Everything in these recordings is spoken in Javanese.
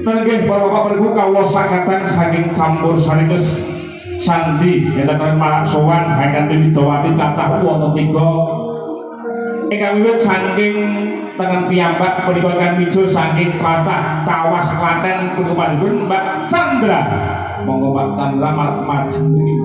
Nggih Bapak Ibu kawula sakatan saking campur sarikes sandi enten marak sowan ingkang Widawati cacah wonten 3 ingkang wiwit saking tengen piyambak punika ingkang mijo saking Tlatah Cawas Klaten punika panjenengan Mbak Chandra. Monggo Mbak Chandra maju niki.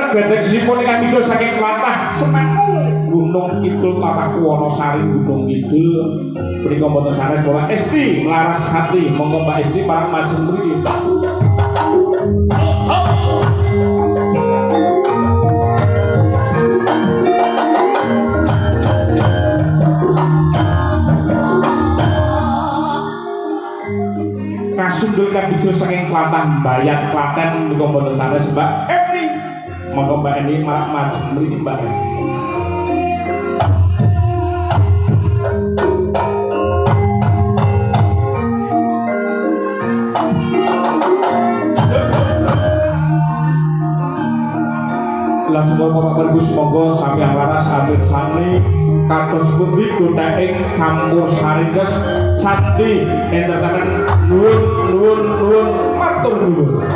Gedeksipun ingkang mijo saking Tlatah Semangu Gunung Kidul Tlatah Wonosari Gunung Kidul punika boten sanes Bapak Esti Larasati. Monggo Mbak Esti parang maju mriki. Kasundul ingkang mijo saking Tlatah Mbayat Klaten punika boten sanes Mbak Esti. Monggo Mbak Eni marak maju mriki Mbak. Lah semoga Bapak Ibu semoga sampeyan laras atur sami kados pundi godaing campur sarikes sandi entertainment nuwun matur nuwun.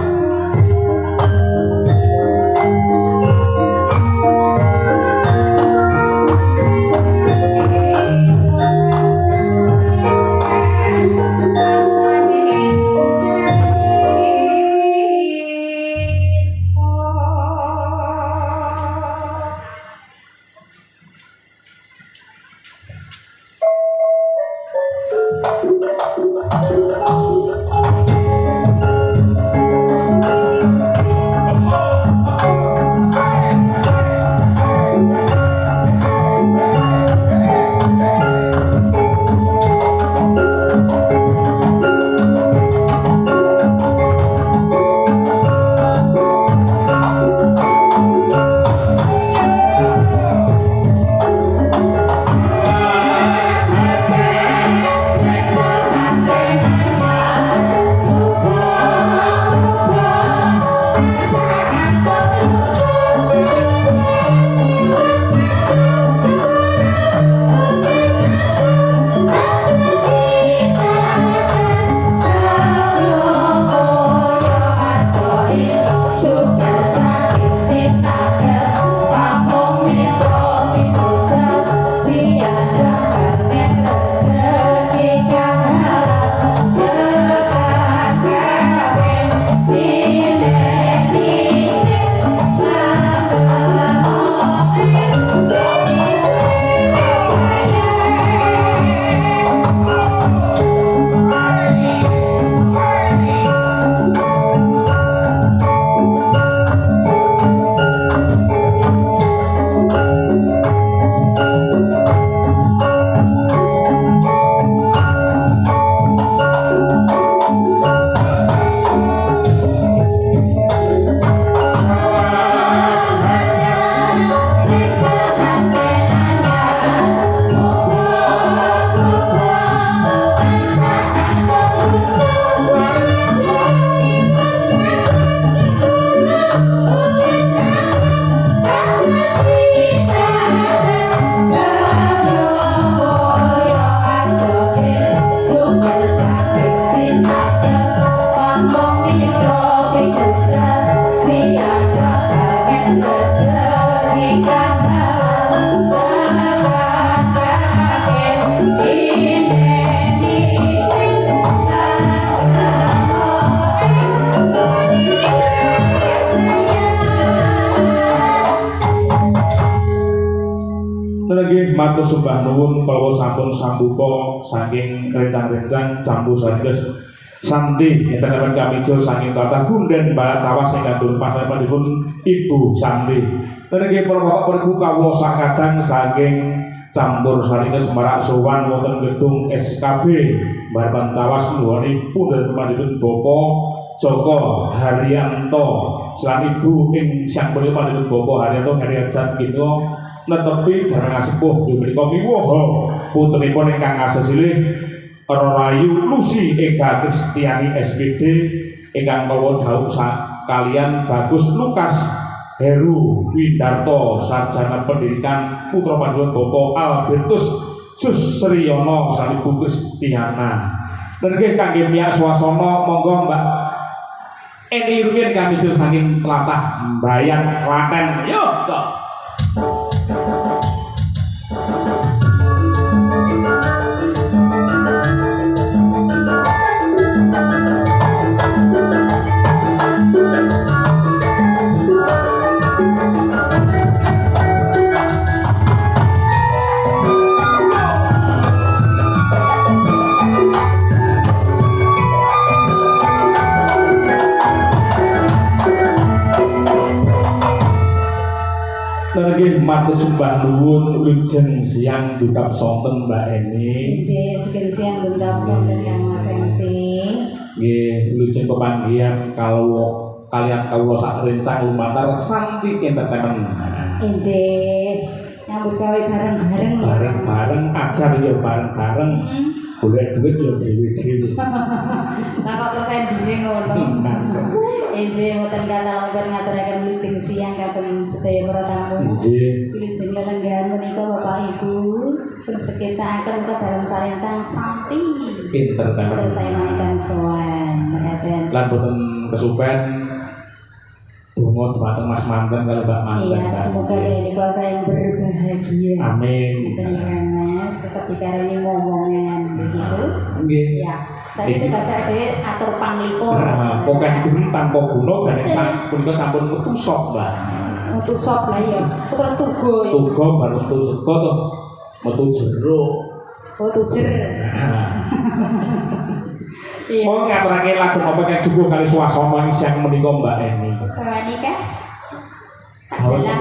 Matur sembah nuwun kala sampun sambuka saking rencang-rencang campur sarikes sandi enten kamijo saking Tlatah Gunden Barat Cawas ingkang dipun pasarenipun Ibu Sandi. Nggih para Bapak Ibu kawula sakadang saking campur sarikes marak sowan wonten gedung SKB Barat Cawas nuwunipun panjenengan Bapak Joko Haryanto lan Ibu ing sang punika panjenengan Bapak Haryanto Haryajat kita netepi dharma sepuh menika miwaha putrinipun ingkang kasesilih Rayu Lucy Ega Kristiani SPD ingkang kawa dhawuh kalian Bagus Lukas Heru Widarto sarjana pendidikan putra paduan Bapak Albertus Susriyono Salibu Kristiana. Dan nggih kangge piyak swasana monggo Mbak Eni Rumiyin kami jur saking tlatah Mbayang Klaten. Yo kok. Nggih matur sembah nuwun lujeng siang dukap sonten Mbak Eni. Nggih sikil siang dukap sonten Kang Mas MC. Nggih lujeng pepanggihan kalian kawula sak rencang lumantar Santi Entertainment. Nggih nyambut gawe bareng-bareng ya. Bareng-bareng ajar ya bareng-bareng. Golek duit ya dhewe-dhewe. Lah kok terus endine ngono. Nggih mboten kata lampir ngaturaken lujeng siang kagem sedaya para tamu. Nggih. Lujeng kalenggahan menika Bapak Ibu pun sekecaaken ke dalam sarencang Santi Entertainment ingkang sowan. Lan boten kesupen donga dhumateng Mas Manten kalau Mbak Manten. Iya, semoga ini keluarga yang berbahagia. Amin. Dengan Mas, ketika ini ngomongan begitu. Nggih. Ya. Tadi itu bahasa dhewe atur panglipur. Pokoknya gunung tanpa gunung dan punika sampun metu sok, Mbak. Metu sok lah ya. Terus tugo ya. Tugo baru metu sego to. Metu jeruk. Oh, tujer. Iya. Mau ngaturake lagu apa kang jugo kali swasana siang menika Mbak Eni. Kawani kah? Adalah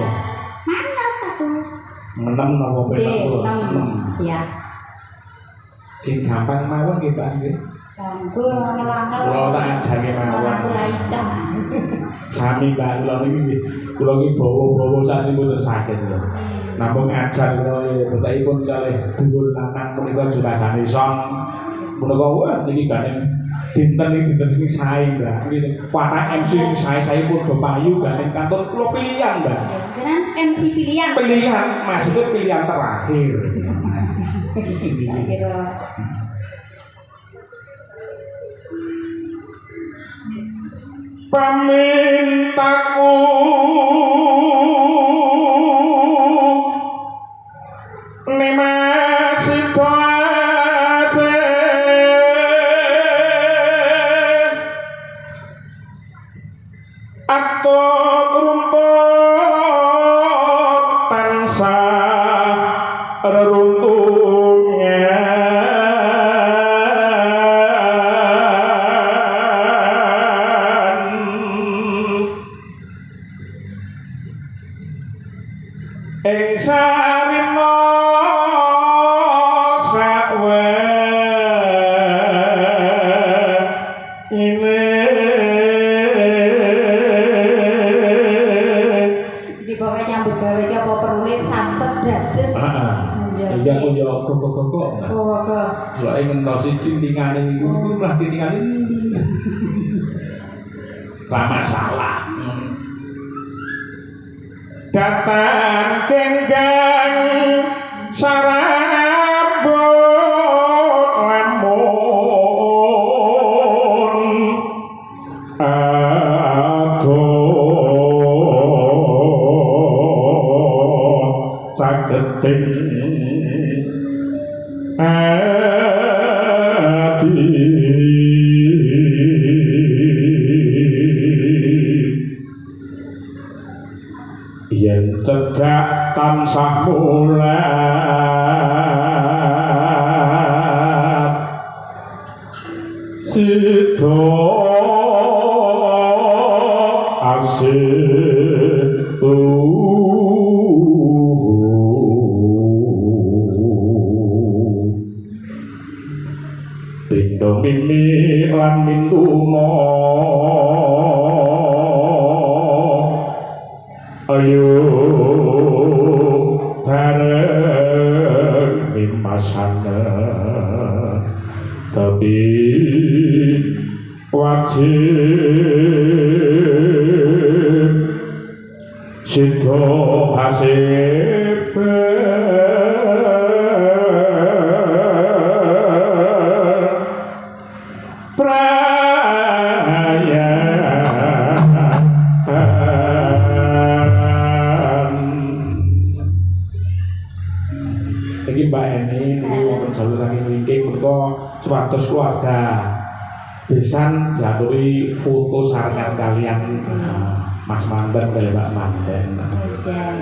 mana satu? Menem napa enam. Ya. Sing gampang mawon nggih Pak nggih. Kanggo ngelamar. Kula tak ajari mawon. Kula icah. Sami Mbak kula niki kula iki bawa-bawa sasi mboten saged lho. Namung ngajar kula betakipun kalih dhuwur lanang menika juragane son. Menika wah niki gane dinten iki dinten sing sae Mbak. Niki watak MC sing sae-sae padha payu gane kantor kula pilihan Mbak. Jenengan MC pilihan. Pilihan maksudnya pilihan terakhir. Kira pamintaku nemasipase atur runtut tansah reruntuhnya ing sarina sawe ini di bawah nyambut gawe iki apa perlu samsat dasdes. iya aku yo kok. Oh, kok. Soale ngentosi tintingane niku malah tintingane ra masalah. Datang kenggang sarabut lamun adoh caketing yen cedhak tansah mulat sida asih pindho mimi lan mintuna ayo wajib sido hasib Iki Mbak Eni niku jalur saking wingking mereka suatus keluarga besan diaturi foto sarangan kalian Mas Manten kali Mbak Manten.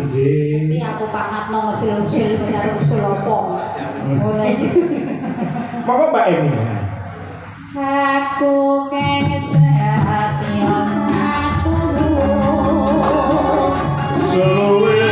Jadi aku pangat nong usul-usul benar usul opong. Mulai. Monggo Mbak Eni. Aku kene sehat yo aku. Suwe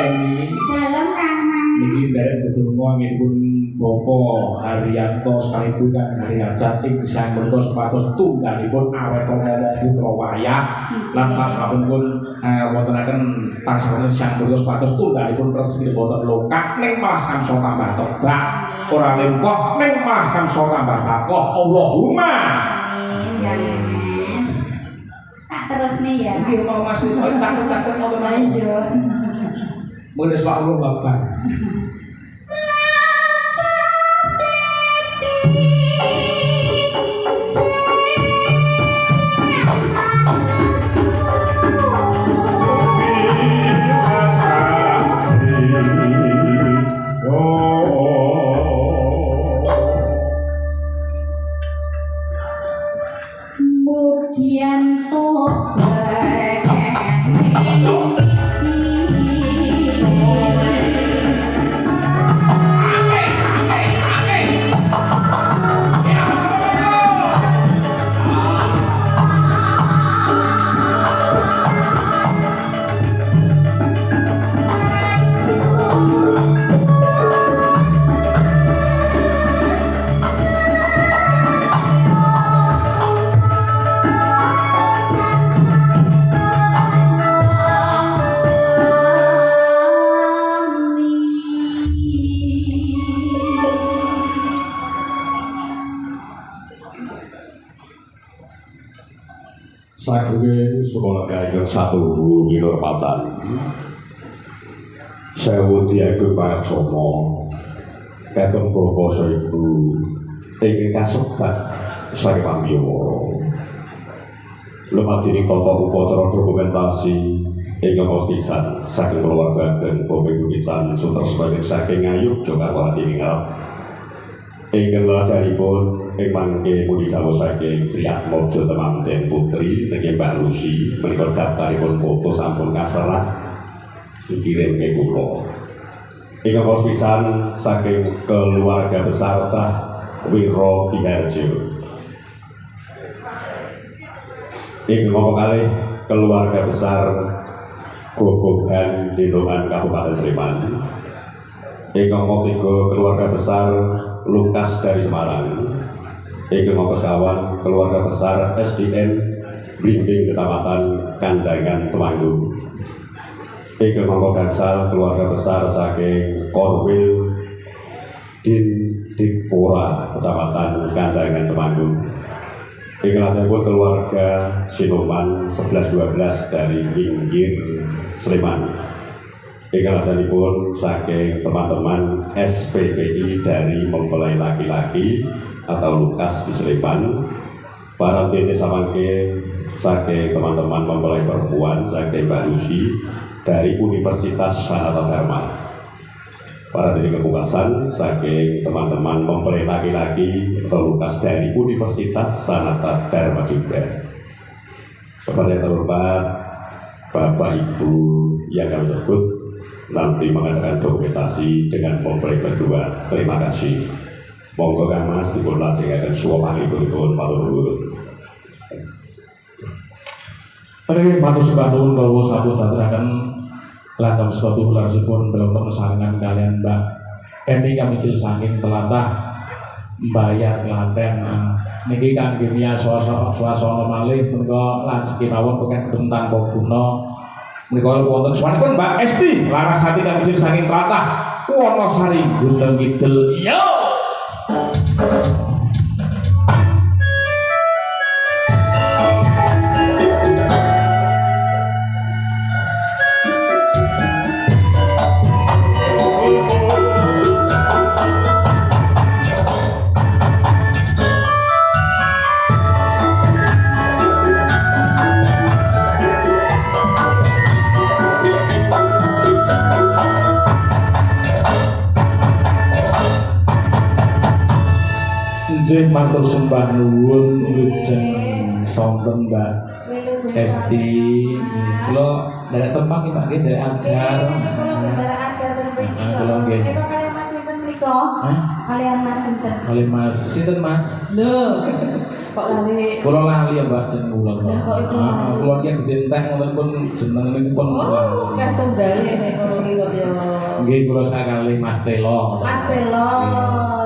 Eni. Dalam kamar. Niki derek bedonga ngipun Bapak Haryanto sekaligus kan Hari Hajat ing sang menika sepatus tunggalipun awet ngomong putra wayah lan sasampun wontenaken tansah sang menika sepatus tunggalipun rezeki boten lokak ning malah samsa tambah tebak ora lempok ning malah samsa tambah bakoh Allahumma Amin ya Mas. Tak terus nih ya. iki mau Mas tak ngono Lanjut. mulai selalu bapak Mugian Saking sekolah kaya satu Minur Patan Sewu Diago Paraksono Ketemu Bapak Ibu ingin kasebat saking pamiyoro lumadini tata upacara dokumentasi ingkang pisan saking keluarga dan Bapak Ibu pisan sunter sebagai saking Ngayuk Jakarta Timur ingkang lajaripun ing mangke muni dawuh saking Sri Atmojo Temanten Putri nggih Mbak Lucy menika daftaripun foto sampun kaserah dikirim ke kula. Ingkang pisan saking keluarga besar Tah Wiro Diharjo. Ingkang kalih keluarga besar Gogogan Dinoan Kabupaten Sleman. Ingkang ketiga keluarga besar Lukas dari Semarang. Ingkang kawan keluarga besar SDN Blimbing Kecamatan Kandangan Temanggung. Ingkang gangsal keluarga besar saking Korwil Dipora Kecamatan Kandangan Temanggung. Ingkang lajengipun keluarga Sinoman 11-12 dari pinggir Sleman. Ingkang lajengipun saking teman-teman SPPI dari mempelai laki-laki atau Lukas di Sleman. Para dene samangke saking teman-teman mempelai perempuan saking Mbak Lucy dari Universitas Sanata Dharma. Para dene kepukasan saking teman-teman mempelai laki-laki atau Lukas dari Universitas Sanata Dharma juga. Kepada yang terhormat Bapak Ibu yang kami sebut nanti mengadakan dokumentasi dengan mempelai berdua. Terima kasih. Monggo Kang Mas dipun lajengaken suwapangipun matur nuwun. Pada matur sembah nuwun bahwa sampun daturaken langgam suatu larsipun belum saringan kalian Mbak Eni kami jil saking telatah Mbayar Klaten. Niki kangge miya swasana malih menika lanjut mawon peken bentang poguna menika wonten sawanipun Mbak Esti Larasati kami jil saking telatah Wonosari Gunung Kidul. Yo nggih matur sembah nuwun lujeng sonten Mbak Esti. Kula nderek tempat iki Mbak nggih nderek ajar. Kula nggih. Kalian Mas sinten mriku? Kalian Mas sinten? Oleh Mas sinten Mas? Lho. Kok lali? Kula lali ya Mbak jeneng kula. Ya, kok iso lali? Kula ki didentek ngoten pun jeneng nipun. Oh, kan tunggale nek ngono iki kok ya. Nggih kula sakali Mas Telo. Mas Telo,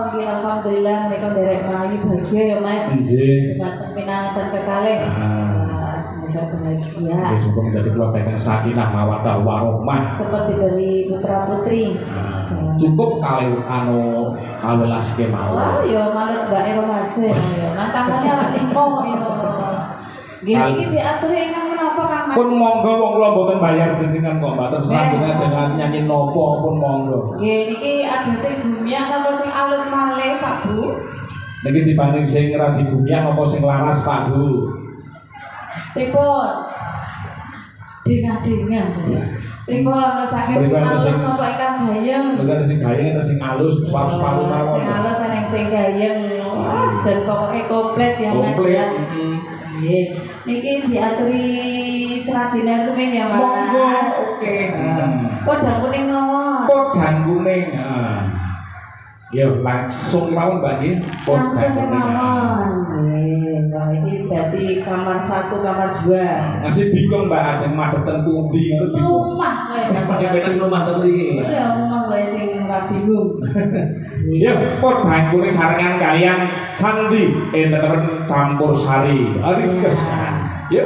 nggih alhamdulillah nek nderek mlayu bahagia ya Mas. Nggih. Datang pinangan kekalih. Semoga bahagia. Nggih semoga menjadi keluarga yang sakinah mawaddah warahmah. Seperti dari putra putri. Cukup kali anu kawelas ke Wah, mawon. ya malet Mbak Ero Mas ya. Nantangannya lak limpo ya. Nggih iki diatur ingkang menapa Kang Mas? Pun monggo wong kula mboten bayar jenengan kok Mbak. Terus jenengan jangan nyanyi nopo pun monggo. Nggih niki ajeng sing gumiak napa sing alus malih Pak Bu? Niki dibanding sing ra digumiak apa sing laras Pak Bu. Pripun? Dengar-dengar. Pripun sakit Pripun alus sing- napa ingkang gayeng? Bukan sing gayeng atau sing alus separuh mawon. Sing alus ana sing gayeng. Jan pokoke komplit ya Mas Komplit. ya. Nggih. Niki diaturi serat dinar kuning ya Mas. Monggo, oke. Kodang kuning mawon. Podang kuning. Ya langsung mawon Mbak nggih. Podang Langsung kuning. mawon. Nggih, wah ini berarti kamar 1, kamar 2. Masih bingung Mbak ajeng madhep ten pundi ngono bingung. Rumah kowe Mas. Pakai beda rumah ten mriki. Ya rumah kowe sing ora bingung. Ya podang kuning sarengan kalian Sandi entertainment campur sari. Arikes. Ya.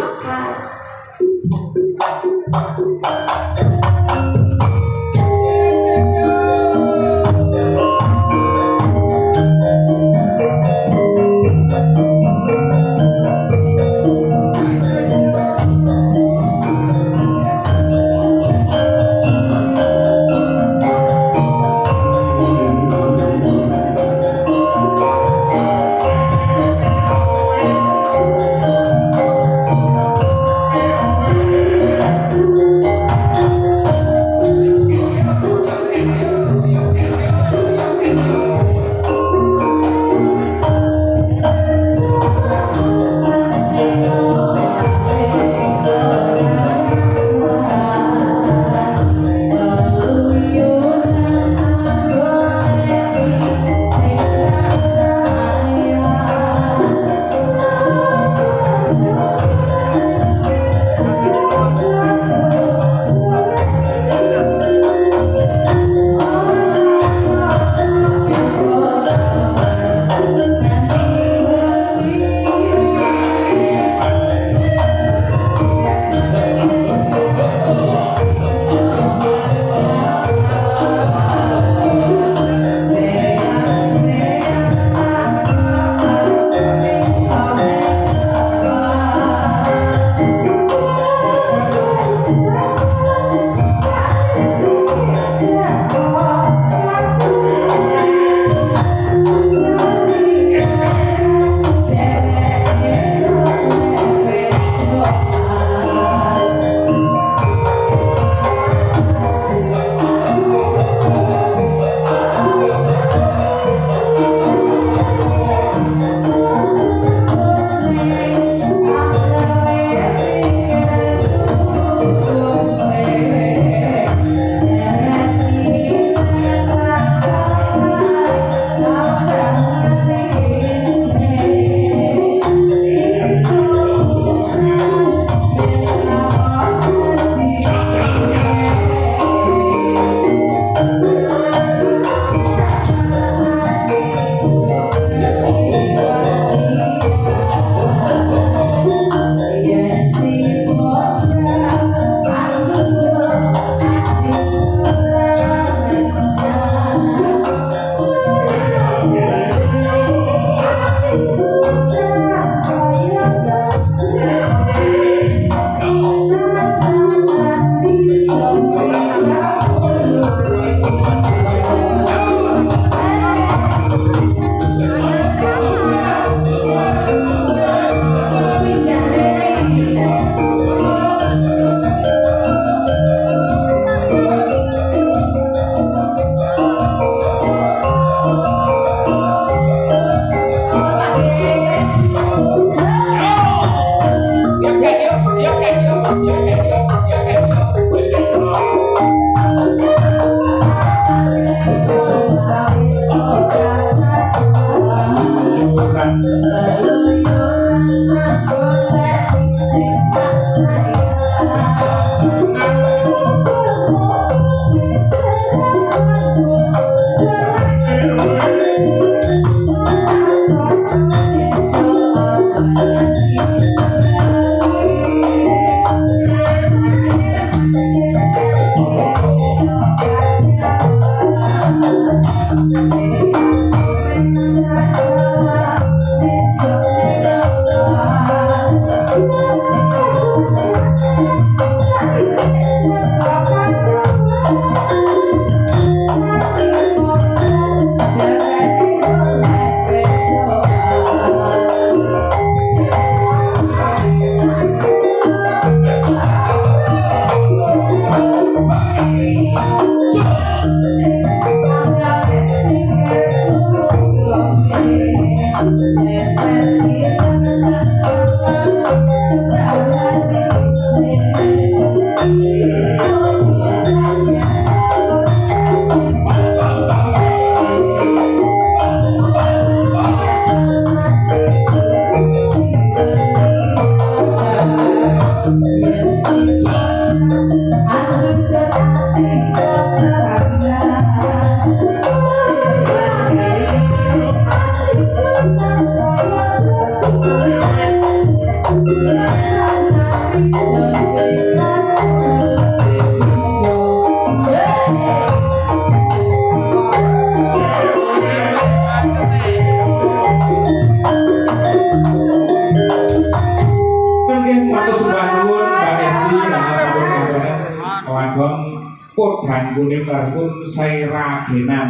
ikhlasipun Sairagenan.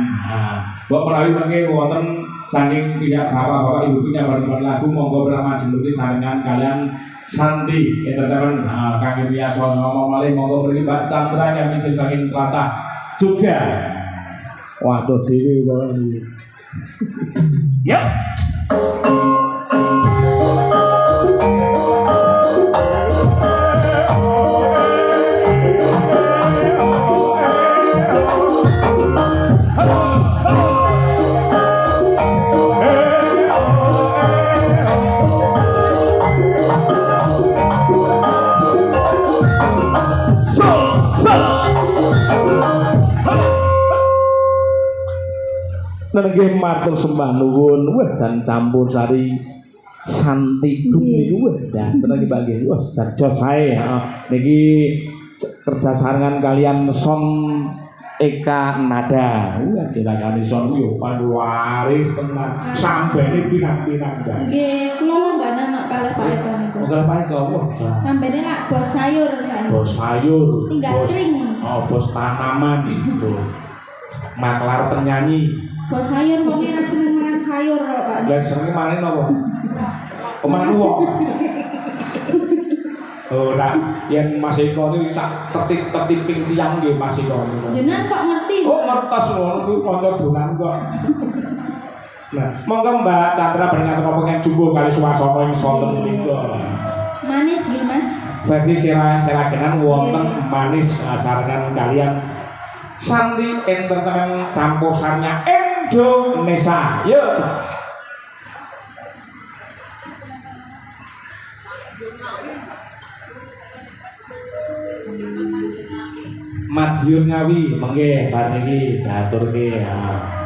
Mbok menawi mengke wonten saking pihak bapak-bapak ibu nyambar lagu monggo beramah jenengan sarengan kalian Santi Entertainment kangge biasa ngomong malih monggo mriki Mbak Chandra yang mijil saking Tlatah Jogja. Waduh dhewe kok. Yuk. Nggih matur sembah nuwun wah jan campur sari Santi Group niku wah jan tenan iki Mbak nggih wah jan jos sae niki kerja sarengan kalian Son Eka Nada wah jenengane Son ku yo panuwaris tenan sambene pinang-pinang jan Nggih, kula mbak anak kalih Pak Eko niku. Kalau Pak Eko wah jan Sampene lak bos sayur kan. bos sayur Tinggal bos kering. bos tanaman itu maklar penyanyi Bos sayur kok ora seneng mangan sayur kok Pak. lah senenge mangan napa Omangan wong. Oh, tak yen Mas Eko iki sak tertib-tertiping tiyang nggih Mas Eko. Jenengan kok ngerti? Oh, ngertos ngono kuwi kanca dolan kok. Nah, monggo Mbak Chandra berenang apa pengen jumbo kali swasana ing sonten niku. Manis nggih Mas. Bagi sira-siragenan wonten manis sarengan kalian Santi Entertainment campurannya Indonesia. Yuk. Madiun Ngawi mengke bar niki diaturke.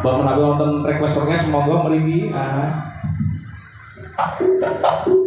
Mbok menawi wonten request monggo mriki. Thank you.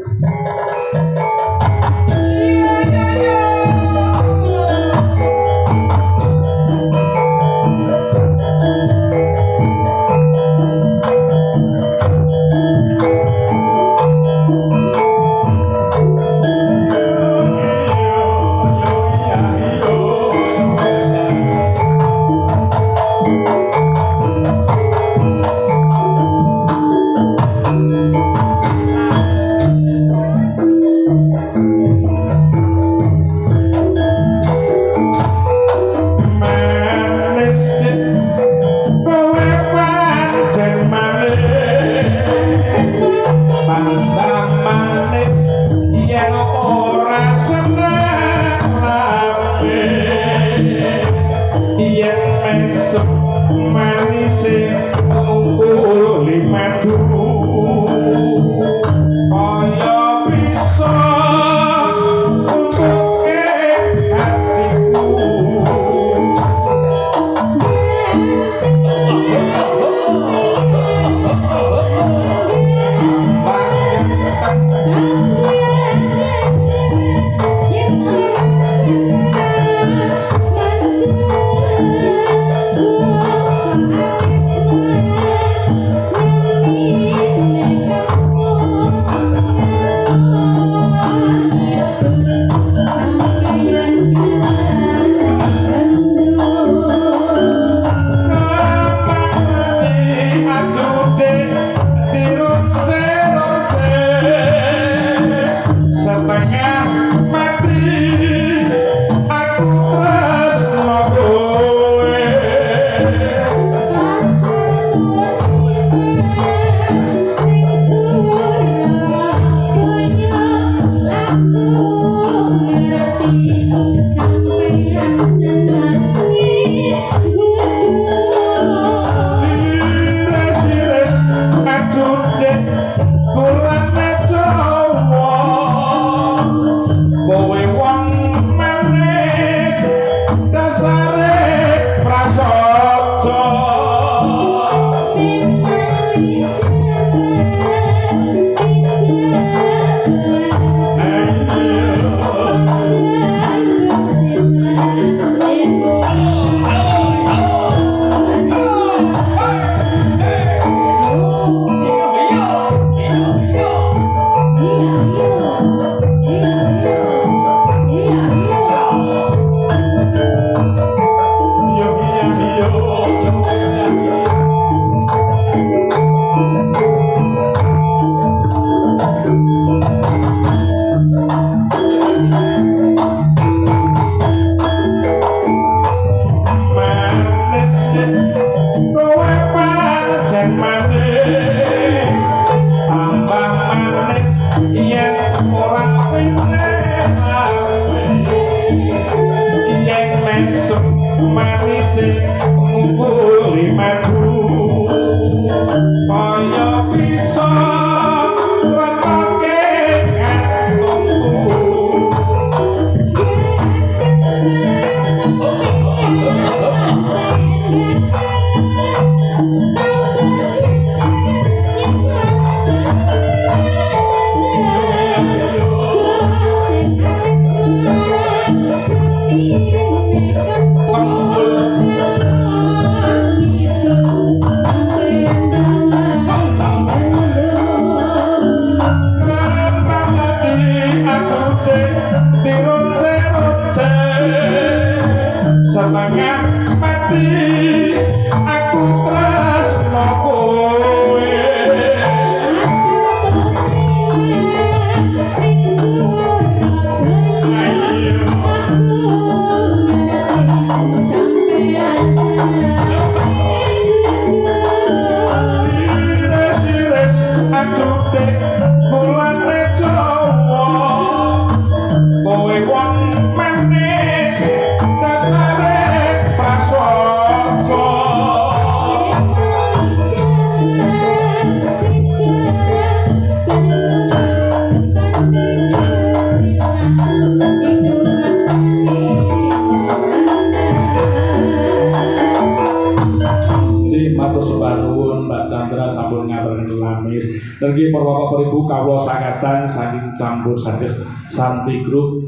Nggih para bapak ibu kawula sakatan saking campur satgas Santi Group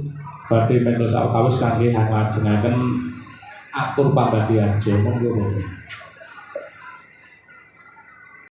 badhe mentos awis kangge ngajengaken atur pambagyan monggo.